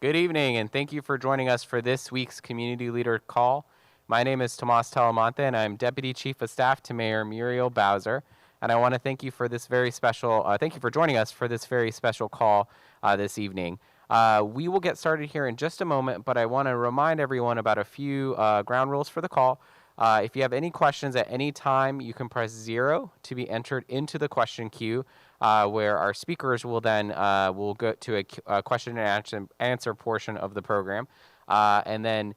Good evening, and thank you for joining us for this week's Community Leader Call. My name is Tomas Talamonte, and I'm Deputy Chief of Staff to Mayor Muriel Bowser. And I want to thank you for this very special, thank you for joining us for this very special call this evening. We will get started here in just a moment, but I want to remind everyone about a few ground rules for the call. If you have any questions at any time, you can press 0 to be entered into the question queue, where our speakers will then will go to a question and answer portion of the program. And then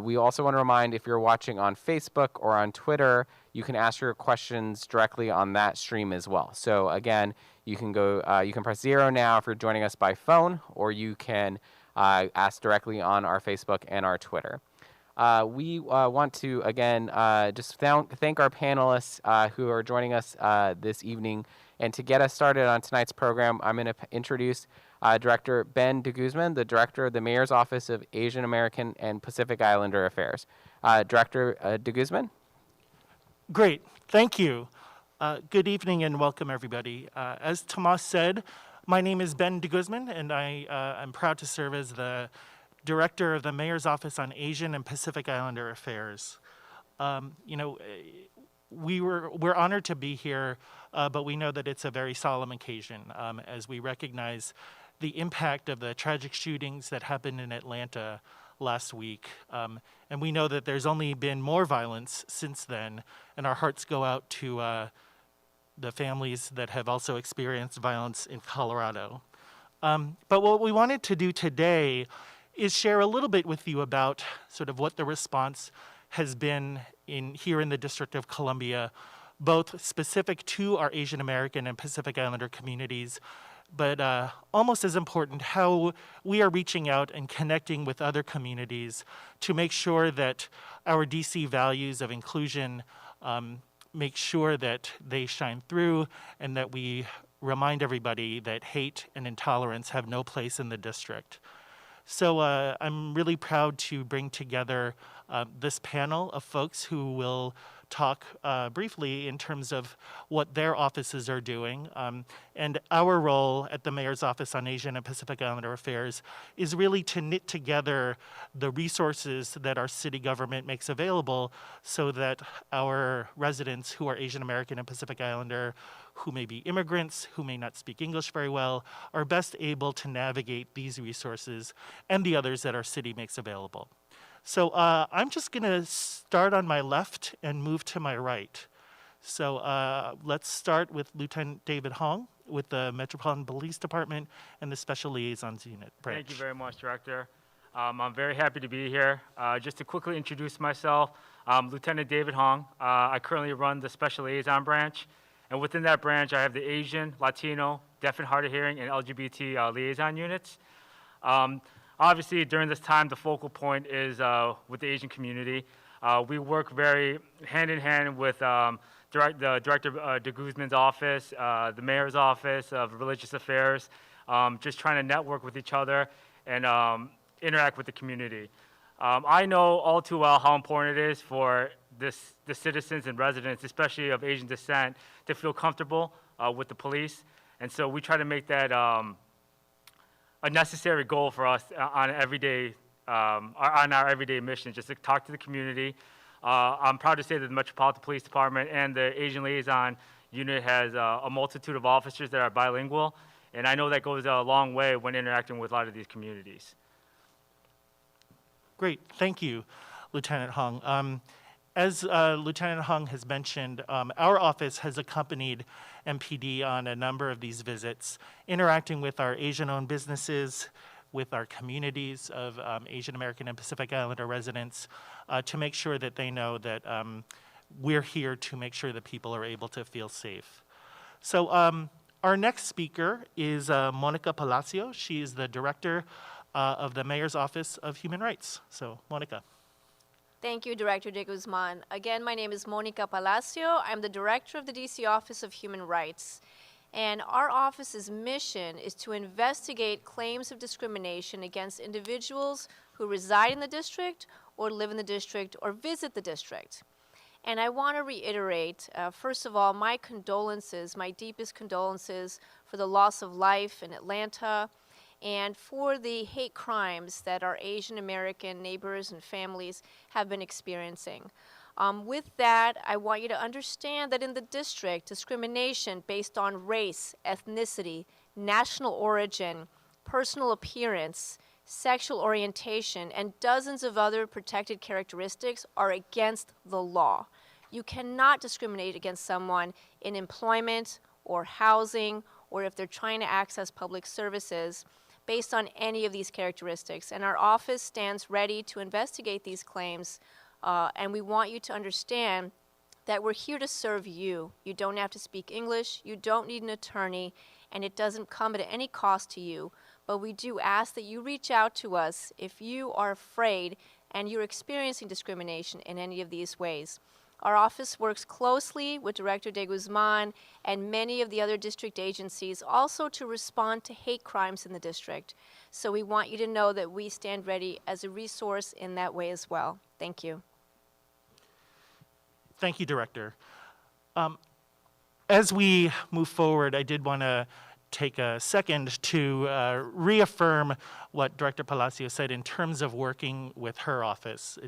we also want to remind, if you're watching on Facebook or on Twitter, you can ask your questions directly on that stream as well. So again, you can press 0 now if you're joining us by phone, or you can ask directly on our Facebook and our Twitter. We want to, again, just thank our panelists who are joining us this evening. And to get us started on tonight's program, I'm going to introduce Director Ben de Guzman, the Director of the Mayor's Office of Asian American and Pacific Islander Affairs. Director de Guzman? Great, thank you. Good evening and welcome, everybody. As Tomas said, my name is Ben de Guzman, and I'm proud to serve as the Director of the Mayor's Office on Asian and Pacific Islander Affairs. We're honored to be here, but we know that it's a very solemn occasion as we recognize the impact of the tragic shootings that happened in Atlanta last week. And we know that there's only been more violence since then, and our hearts go out to the families that have also experienced violence in Colorado. But what we wanted to do today is share a little bit with you about sort of what the response has been here in the District of Columbia, both specific to our Asian American and Pacific Islander communities, but almost as important, how we are reaching out and connecting with other communities to make sure that our DC values of inclusion make sure that they shine through, and that we remind everybody that hate and intolerance have no place in the district. So I'm really proud to bring together this panel of folks who will talk briefly in terms of what their offices are doing. And our role at the Mayor's Office on Asian and Pacific Islander Affairs is really to knit together the resources that our city government makes available so that our residents who are Asian American and Pacific Islander, who may be immigrants, who may not speak English very well, are best able to navigate these resources and the others that our city makes available. So I'm just going to start on my left and move to my right. So let's start with Lieutenant David Hong with the Metropolitan Police Department and the Special Liaisons Unit branch. Thank you very much, Director. I'm very happy to be here. Just to quickly introduce myself, I'm Lieutenant David Hong. I currently run the Special Liaison branch. And within that branch, I have the Asian, Latino, deaf and hard of hearing, and LGBT liaison units. Obviously, during this time, the focal point is with the Asian community. We work very hand in hand with the Director de Guzman's office, the Mayor's Office of Religious Affairs, just trying to network with each other and interact with the community. I know all too well how important it is for the citizens and residents, especially of Asian descent, to feel comfortable with the police. And so we try to make that a necessary goal for us on our everyday mission, just to talk to the community. I'm proud to say that the Metropolitan Police Department and the Asian Liaison Unit has a multitude of officers that are bilingual, and I know that goes a long way when interacting with a lot of these communities. Great, thank you, Lieutenant Hong. As Lieutenant Hong has mentioned, our office has accompanied MPD on a number of these visits, interacting with our Asian-owned businesses, with our communities of Asian American and Pacific Islander residents, to make sure that they know that we're here to make sure that people are able to feel safe. So our next speaker is Monica Palacio. She is the Director of the Mayor's Office of Human Rights. So, Monica. Thank you, Director de Guzman. Again, my name is Monica Palacio. I'm the Director of the DC Office of Human Rights. And our office's mission is to investigate claims of discrimination against individuals who reside in the district or live in the district or visit the district. And I want to reiterate, first of all, my condolences, my deepest condolences for the loss of life in Atlanta, and for the hate crimes that our Asian American neighbors and families have been experiencing. With that, I want you to understand that in the district, discrimination based on race, ethnicity, national origin, personal appearance, sexual orientation, and dozens of other protected characteristics are against the law. You cannot discriminate against someone in employment or housing or if they're trying to access public services based on any of these characteristics. And our office stands ready to investigate these claims, and we want you to understand that we're here to serve you. You don't have to speak English, you don't need an attorney, and it doesn't come at any cost to you. But we do ask that you reach out to us if you are afraid and you're experiencing discrimination in any of these ways. Our office works closely with Director de Guzman and many of the other district agencies also to respond to hate crimes in the district. So we want you to know that we stand ready as a resource in that way as well. Thank you. Thank you, Director. As we move forward, I did want to take a second to reaffirm what Director Palacio said in terms of working with her office.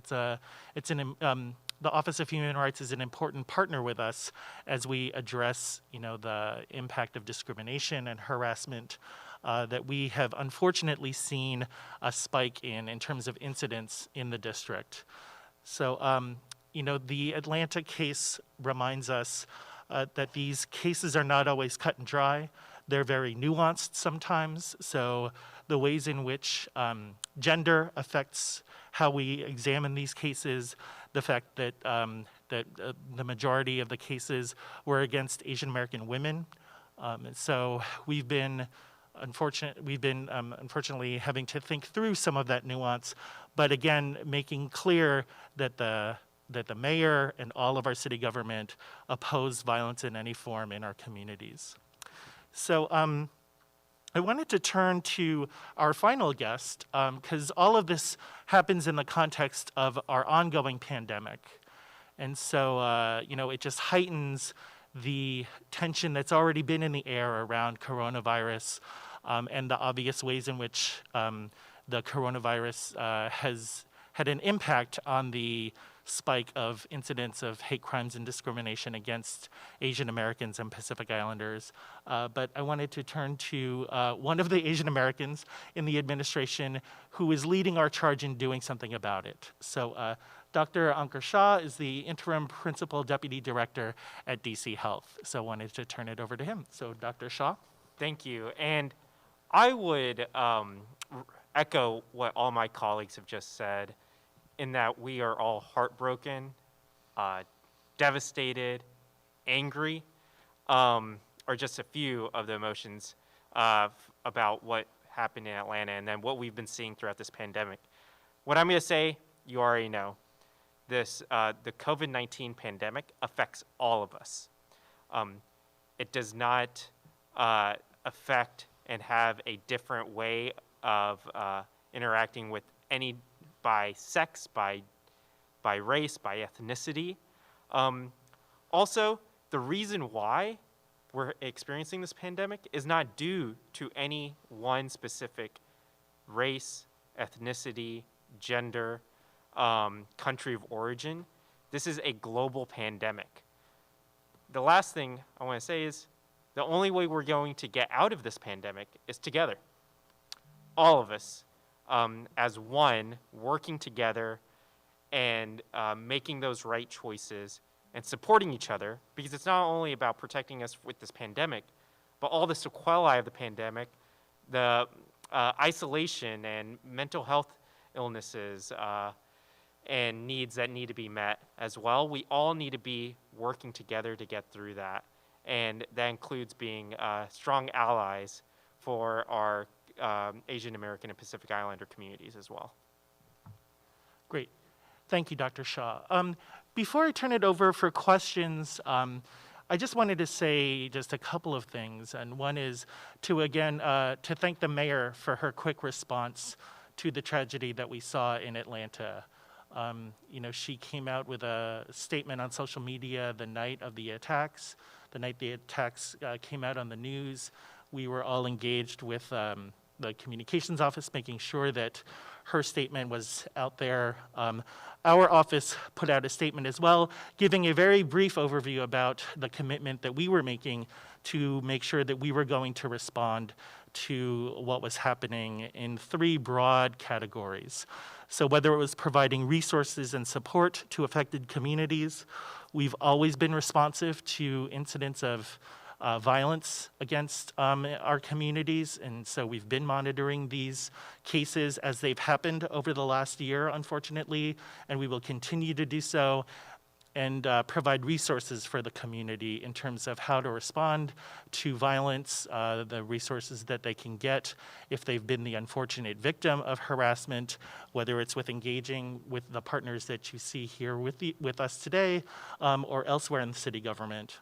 The Office of Human Rights is an important partner with us as we address, the impact of discrimination and harassment that we have unfortunately seen a spike in terms of incidents in the district. So, the Atlanta case reminds us that these cases are not always cut and dry. They're very nuanced sometimes. So the ways in which gender affects how we examine these cases, the fact that the majority of the cases were against Asian American women. So we've been unfortunately having to think through some of that nuance, but again, making clear that the mayor and all of our city government oppose violence in any form in our communities. So I wanted to turn to our final guest, because all of this happens in the context of our ongoing pandemic. And so, it just heightens the tension that's already been in the air around coronavirus and the obvious ways in which the coronavirus has had an impact on the spike of incidents of hate crimes and discrimination against Asian Americans and Pacific Islanders. But I wanted to turn to one of the Asian Americans in the administration who is leading our charge in doing something about it. So Dr. Ankur Shah is the interim principal deputy director at DC Health. So I wanted to turn it over to him. So Dr. Shah. Thank you. And I would echo what all my colleagues have just said, in that we are all heartbroken, devastated, angry, are just a few of the emotions about what happened in Atlanta and then what we've been seeing throughout this pandemic. What I'm going to say, you already know. The COVID-19 pandemic affects all of us. It does not affect and have a different way of interacting with any by sex, by race, by ethnicity. Also, the reason why we're experiencing this pandemic is not due to any one specific race, ethnicity, gender, country of origin. This is a global pandemic. The last thing I want to say is the only way we're going to get out of this pandemic is together. All of us. As one, working together and making those right choices and supporting each other, because it's not only about protecting us with this pandemic, but all the sequelae of the pandemic, the isolation and mental health illnesses and needs that need to be met as well. We all need to be working together to get through that, and that includes being strong allies for our Asian American and Pacific Islander communities as well. Great. Thank you, Dr. Shah. Before I turn it over for questions, I just wanted to say just a couple of things. And one is to, again, to thank the mayor for her quick response to the tragedy that we saw in Atlanta. She came out with a statement on social media the night of the attacks. The night the attacks came out on the news, we were all engaged with the communications office, making sure that her statement was out there. Our office put out a statement as well, giving a very brief overview about the commitment that we were making to make sure that we were going to respond to what was happening in 3 broad categories. So whether it was providing resources and support to affected communities, we've always been responsive to incidents of violence against our communities, and so we've been monitoring these cases as they've happened over the last year, unfortunately, and we will continue to do so, and provide resources for the community in terms of how to respond to violence, the resources that they can get if they've been the unfortunate victim of harassment, whether it's with engaging with the partners that you see here with us today, or elsewhere in the city government.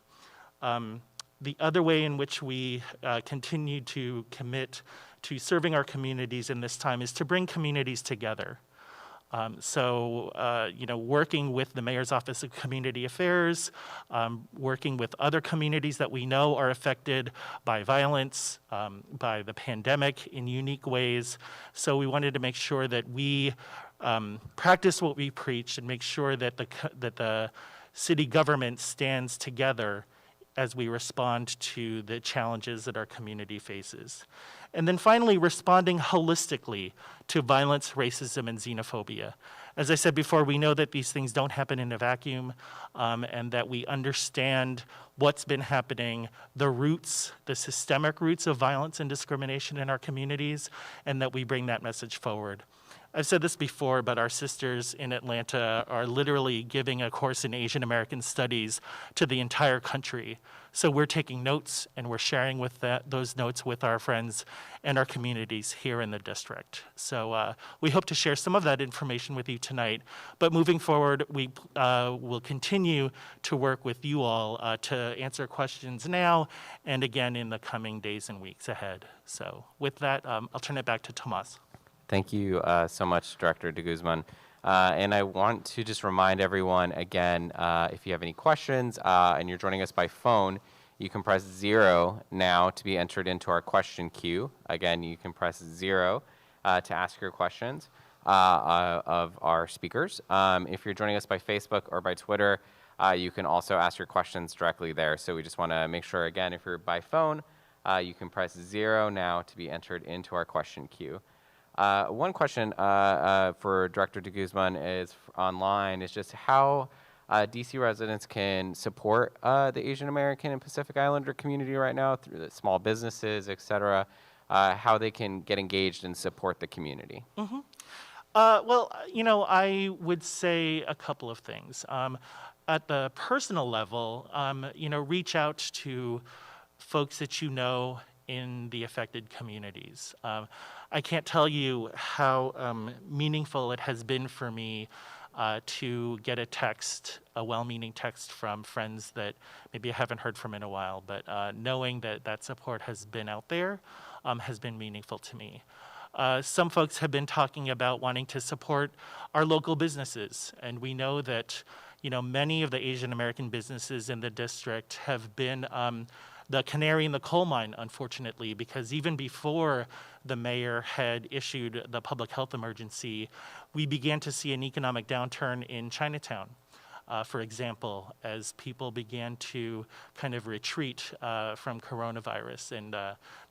The other way in which we continue to commit to serving our communities in this time is to bring communities together. Working with the Mayor's Office of Community Affairs, working with other communities that we know are affected by violence, by the pandemic in unique ways. So we wanted to make sure that we practice what we preach and make sure that the city government stands together as we respond to the challenges that our community faces. And then finally, responding holistically to violence, racism, and xenophobia. As I said before, we know that these things don't happen in a vacuum, and that we understand what's been happening, the roots, the systemic roots of violence and discrimination in our communities, and that we bring that message forward. I've said this before, but our sisters in Atlanta are literally giving a course in Asian American studies to the entire country. So we're taking notes and we're sharing with those notes with our friends and our communities here in the district. So we hope to share some of that information with you tonight. But moving forward, we will continue to work with you all to answer questions now and again in the coming days and weeks ahead. So with that, I'll turn it back to Tomas. Thank you so much, Director de Guzman. And I want to just remind everyone again, if you have any questions and you're joining us by phone, you can press 0 now to be entered into our question queue. Again, you can press 0 to ask your questions of our speakers. If you're joining us by Facebook or by Twitter, you can also ask your questions directly there. So we just want to make sure, again, if you're by phone, you can press 0 now to be entered into our question queue. One question for Director de Guzman is online is just how DC residents can support the Asian American and Pacific Islander community right now through the small businesses, et cetera, how they can get engaged and support the community. Mm-hmm. I would say a couple of things. At the personal level, reach out to folks that you know in the affected communities. I can't tell you how meaningful it has been for me to get a well-meaning text from friends that maybe I haven't heard from in a while, but knowing that support has been out there has been meaningful to me. Some folks have been talking about wanting to support our local businesses, and we know that many of the Asian American businesses in the district have been the canary in the coal mine, unfortunately, because even before the mayor had issued the public health emergency, we began to see an economic downturn in Chinatown, for example, as people began to kind of retreat from coronavirus and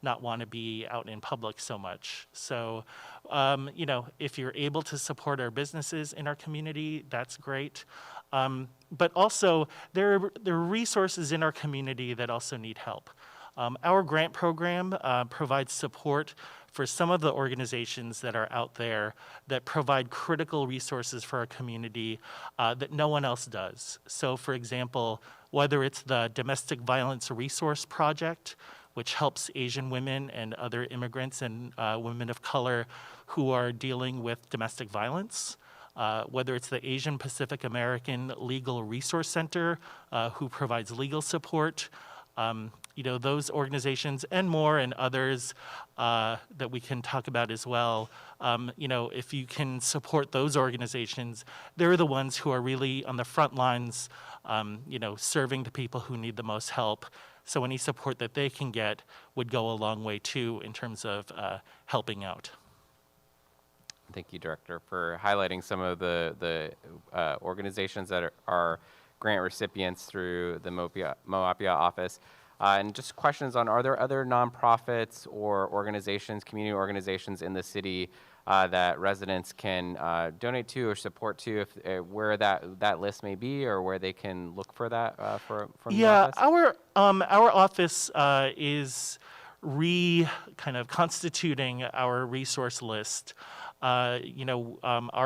not want to be out in public so much. So, if you're able to support our businesses in our community, that's great. But also, there are resources in our community that also need help. Our grant program provides support for some of the organizations that are out there that provide critical resources for our community that no one else does. So, for example, whether it's the Domestic Violence Resource Project, which helps Asian women and other immigrants and women of color who are dealing with domestic violence, whether it's the Asian Pacific American Legal Resource Center, who provides legal support, those organizations and more and others that we can talk about as well. If you can support those organizations, they're the ones who are really on the front lines, serving the people who need the most help. So any support that they can get would go a long way too in terms of helping out. Thank you, Director, for highlighting some of the organizations that are grant recipients through the Moapia office. And just questions on, are there other nonprofits or organizations, community organizations in the city that residents can donate to or support to, if where that list may be, or where they can look for that from the office? Our office is kind of constituting our resource list. Our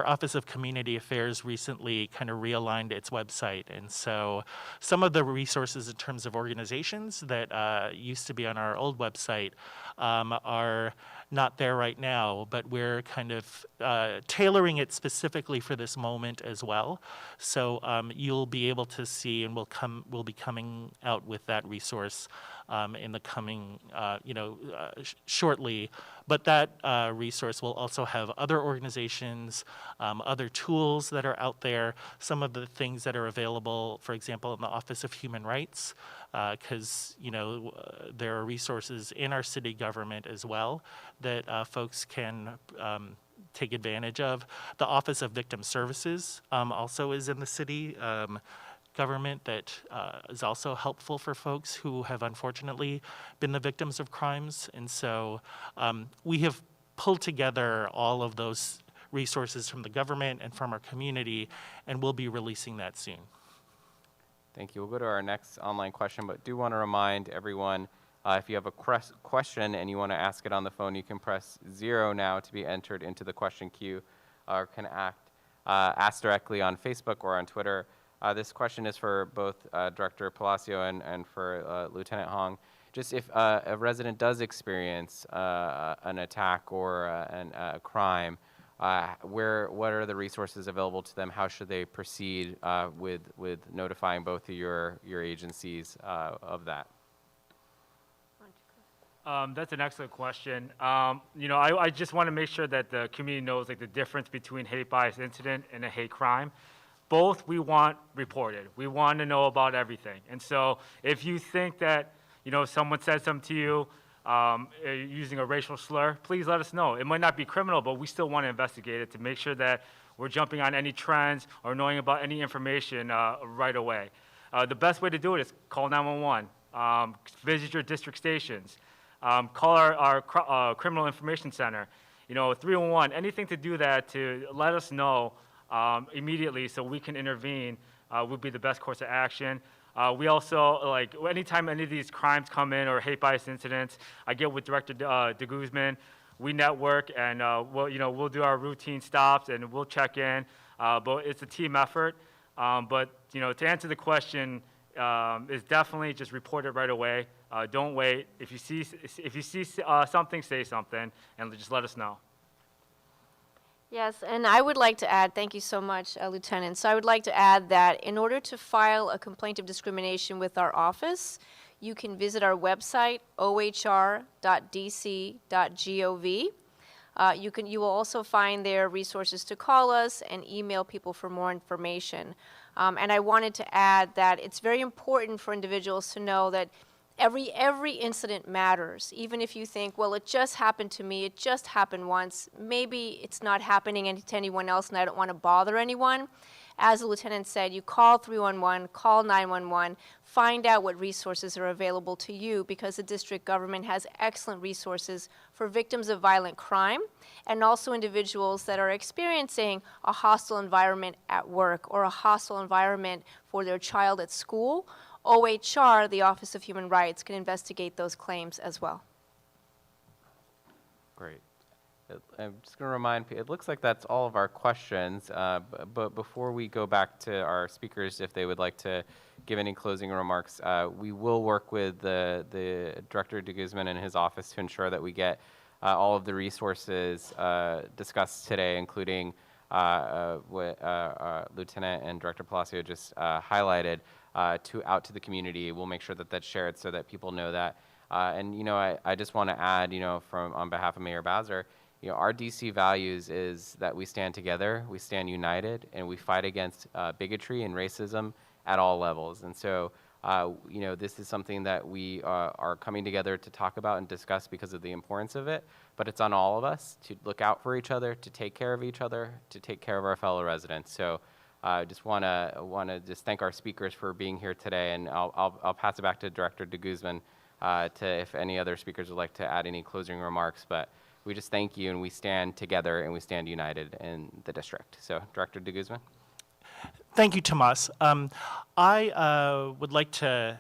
Office of Community Affairs recently kind of realigned its website, and so some of the resources in terms of organizations that used to be on our old website are not there right now, but we're kind of tailoring it specifically for this moment as well. So you'll be able to see, and we'll be coming out with that resource in the coming, shortly. But that resource will also have other organizations, other tools that are out there, some of the things that are available, for example, in the Office of Human Rights, because there are resources in our city government as well that folks can take advantage of. The Office of Victim Services also is in the city government that is also helpful for folks who have unfortunately been the victims of crimes. And so we have pulled together all of those resources from the government and from our community, and we'll be releasing that soon. Thank you. We'll go to our next online question, but do want to remind everyone, if you have a question and you want to ask it on the phone, you can press 0 now to be entered into the question queue, or can ask directly on Facebook or on Twitter. This question is for both Director Palacio and for Lieutenant Hong. Just if a resident does experience an attack or a crime, what are the resources available to them? How should they proceed with notifying both of your agencies of that? That's an excellent question. I just want to make sure that the community knows the difference between hate bias incident and a hate crime. Both we want reported. We want to know about everything. And so if you think that someone said something to you using a racial slur, please let us know. It might not be criminal, but we still want to investigate it to make sure that we're jumping on any trends or knowing about any information right away. The best way to do it is call 911, visit your district stations, call our criminal information center, 311, anything to do that to let us know immediately so we can intervene would be the best course of action. We also, anytime any of these crimes come in or hate bias incidents, I get with Director de Guzman, we network and we'll do our routine stops and we'll check in, but it's a team effort. But to answer the question, is definitely just report it right away. Don't wait. If you see something, say something, and just let us know. Yes, and I would like to add, thank you so much, Lieutenant. So I would like to add that in order to file a complaint of discrimination with our office, you can visit our website, ohr.dc.gov. You will also find there resources to call us and email people for more information. And I wanted to add that it's very important for individuals to know that every incident matters. Even if you think, well, it just happened to me, it just happened once, maybe it's not happening to anyone else and I don't want to bother anyone. As the lieutenant said, you call 311, call 911, find out what resources are available to you, because the district government has excellent resources for victims of violent crime and also individuals that are experiencing a hostile environment at work or a hostile environment for their child at school. OHR, the Office of Human Rights, can investigate those claims as well. Great. I'm just going to remind people, it looks like that's all of our questions, but before we go back to our speakers, if they would like to give any closing remarks, we will work with the Director de Guzman and his office to ensure that we get all of the resources discussed today, including what Lieutenant and Director Palacio just highlighted, out to the community. We'll make sure that that's shared so that people know that. And I just want to add, on behalf of Mayor Bowser, our DC values is that we stand together, we stand united, and we fight against bigotry and racism at all levels. And so This is something that we are coming together to talk about and discuss because of the importance of it, but it's on all of us to look out for each other, to take care of each other, to take care of our fellow residents. So I just want to just thank our speakers for being here today, and I'll pass it back to Director de Guzman to if any other speakers would like to add any closing remarks, but we just thank you, and we stand together and we stand united in the district. So Director de Guzman. Thank you, Tomas. I would like to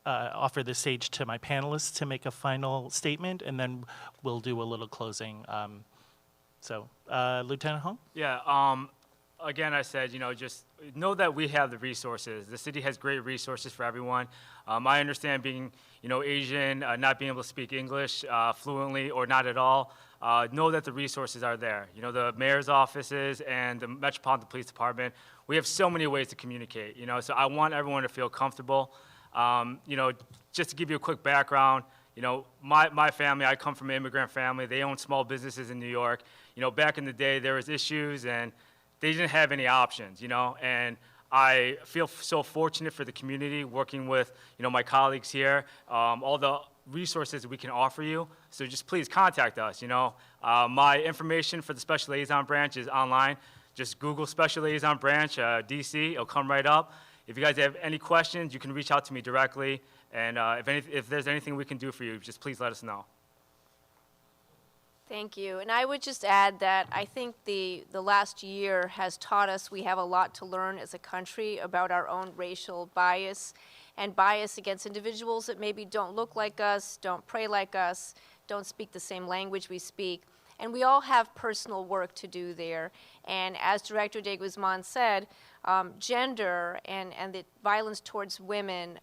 offer the stage to my panelists to make a final statement, and then we'll do a little closing. Lieutenant Hong? Yeah, again, I said, just know that we have the resources. The city has great resources for everyone. I understand being, Asian, not being able to speak English fluently or not at all. Know that the resources are there. The mayor's offices and the Metropolitan Police Department, we have so many ways to communicate, so I want everyone to feel comfortable. Just to give you a quick background, my family, I come from an immigrant family. They own small businesses in New York. Back in the day, there was issues and they didn't have any options, and I feel so fortunate for the community working with, my colleagues here, all the resources we can offer you. So just please contact us, My information for the Special Liaison Branch is online. Just Google Special Liaison Branch, DC, it'll come right up. If you guys have any questions, you can reach out to me directly. And if there's anything we can do for you, just please let us know. Thank you. And I would just add that I think the last year has taught us we have a lot to learn as a country about our own racial bias and bias against individuals that maybe don't look like us, don't pray like us, don't speak the same language we speak. And we all have personal work to do there. And as Director de Guzman said, gender and the violence towards women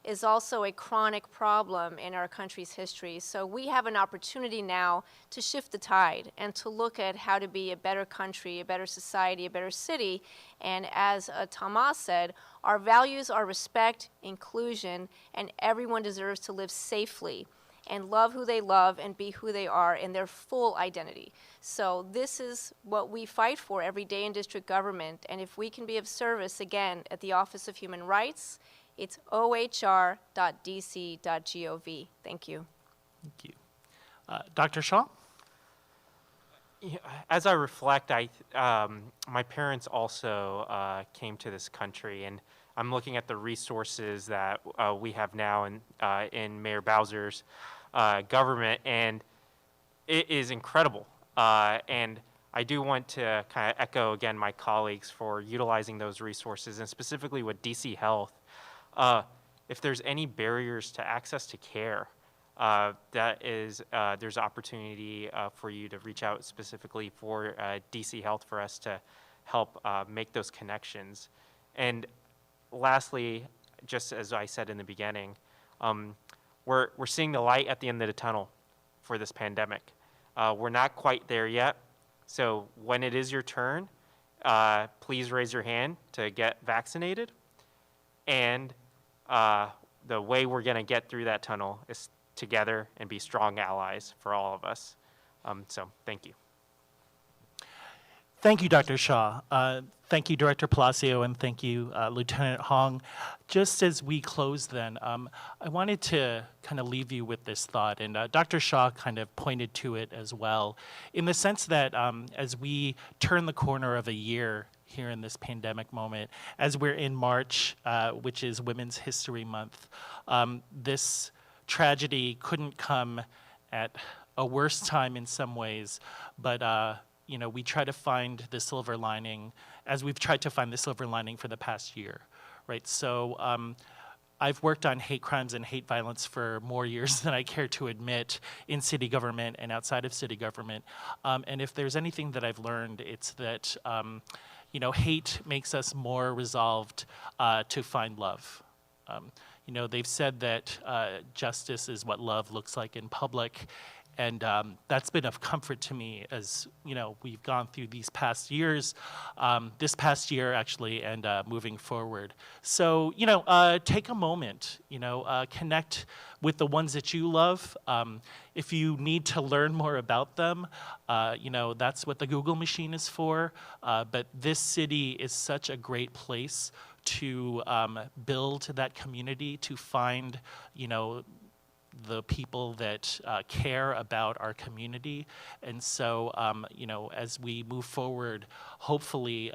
is also a chronic problem in our country's history. So we have an opportunity now to shift the tide and to look at how to be a better country, a better society, a better city. And as Tomas said, our values are respect, inclusion, and everyone deserves to live safely and love who they love and be who they are in their full identity. So this is what we fight for every day in district government. And if we can be of service, again, at the Office of Human Rights, it's ohr.dc.gov. Thank you. Thank you. Dr. Shaw? Yeah, as I reflect, my parents also came to this country, and I'm looking at the resources that we have now in Mayor Bowser's government, and it is incredible. And I do want to kind of echo again my colleagues for utilizing those resources, and specifically with DC Health. If there's any barriers to access to care, there's opportunity for you to reach out specifically for DC Health for us to help make those connections. And lastly, just as I said in the beginning, we're seeing the light at the end of the tunnel for this pandemic. We're not quite there yet, so when it is your turn, please raise your hand to get vaccinated. And the way we're going to get through that tunnel is together and be strong allies for all of us. So thank you. Thank you, Dr. Shaw. Thank you, Director Palacio, and thank you, Lieutenant Hong. Just as we close then, I wanted to kind of leave you with this thought, and Dr. Shaw kind of pointed to it as well, in the sense that as we turn the corner of a year here in this pandemic moment, as we're in March, which is Women's History Month, this tragedy couldn't come at a worse time in some ways, but we try to find the silver lining, as we've tried to find the silver lining for the past year, right? So I've worked on hate crimes and hate violence for more years than I care to admit in city government and outside of city government. And if there's anything that I've learned, it's that hate makes us more resolved to find love. They've said that justice is what love looks like in public. And that's been of comfort to me as, we've gone through these past years, this past year actually, and moving forward. So, take a moment, connect with the ones that you love. If you need to learn more about them, that's what the Google machine is for. But this city is such a great place to build that community, to find, the people that care about our community. And so, as we move forward, hopefully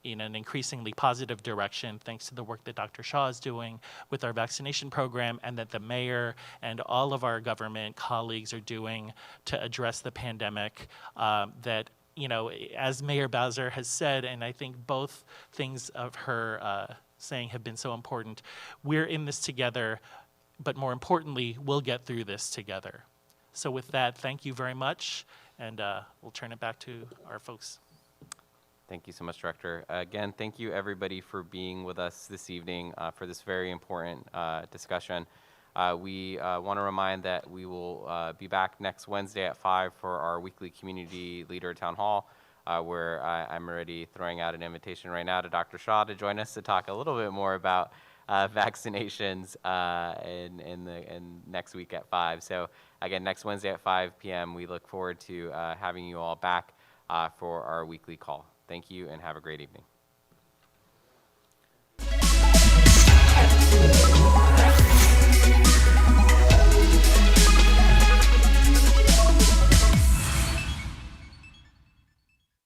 in an increasingly positive direction, thanks to the work that Dr. Shaw is doing with our vaccination program, and that the mayor and all of our government colleagues are doing to address the pandemic, that as Mayor Bowser has said, and I think both things of her saying have been so important, we're in this together, but more importantly, we'll get through this together. So with that, thank you very much, and we'll turn it back to our folks. Thank you so much, Director. Again, thank you everybody for being with us this evening for this very important discussion. We want to remind that we will be back next Wednesday at 5 for our weekly Community Leader Town Hall, where I'm already throwing out an invitation right now to Dr. Shaw to join us to talk a little bit more about vaccinations in next week at 5. So again, next Wednesday at 5 p.m., we look forward to having you all back for our weekly call. Thank you and have a great evening.